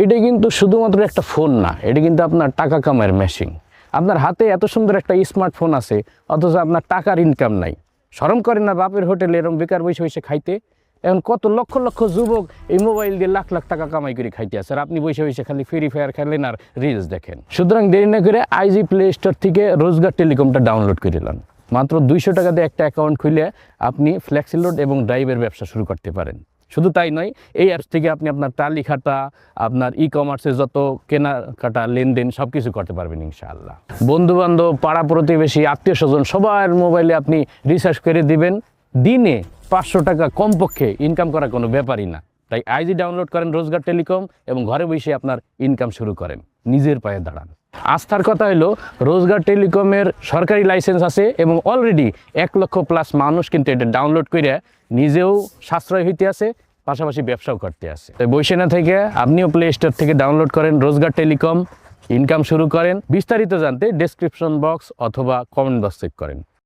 এটা কিন্তু শুধুমাত্র একটা ফোন না, এটা কিন্তু আপনার টাকা কামাইয়ের মেশিন। আপনার হাতে এত সুন্দর একটা স্মার্টফোন আছে, অথচ আপনার টাকার ইনকাম নাই। শরম করেন না বাপের হোটেলে এরকম বেকার বসে বসে খাইতে? এখন কত লক্ষ লক্ষ যুবক এই মোবাইল দিয়ে লাখ লাখ টাকা কামাই করে খাইতে আছে, আর আপনি বসে বসে খালি ফ্রি ফায়ার খেলেন আর রিলস দেখেন। সুতরাং দেরি না করে আইজি প্লে স্টোর থেকে রোজগার টেলিকমটা ডাউনলোড করে নিলাম। মাত্র 200 টাকা দিয়ে একটা অ্যাকাউন্ট খুলে আপনি ফ্লেক্সি লোড এবং ড্রাইভের ব্যবসা শুরু করতে পারেন। শুধু তাই নয়, এই অ্যাপস থেকে আপনি আপনার টালি খাতা, আপনার ই কমার্সে যত কেনাকাটা লেনদেন সব কিছু করতে পারবেন ইনশাআল্লাহ। বন্ধু বান্ধব, পাড়া প্রতিবেশী, আত্মীয় স্বজন সবার মোবাইলে আপনি রিচার্জ করে দিবেন। দিনে 500 টাকা কমপক্ষে ইনকাম করা কোনো ব্যাপারই না। তাই আইজি ডাউনলোড করেন রোজগার টেলিকম এবং ঘরে বসে আপনার ইনকাম শুরু করেন, নিজের পায়ে দাঁড়ান। আস্থার কথা হলো, রোজগার টেলিকমের সরকারি লাইসেন্স আছে এবং অলরেডি 1 লক্ষ প্লাস মানুষ কিন্তু এটা ডাউনলোড করে নিজেও সাশ্রয় হইতে আছে, পাশাপাশি ব্যবসাও করতে আছে। তাই বসে না থেকে আপনিও প্লে স্টোর থেকে ডাউনলোড করেন রোজগার টেলিকম, ইনকাম শুরু করেন। বিস্তারিত জানতে ডেসক্রিপশন বক্স অথবা কমেন্ট বক্স চেক করেন।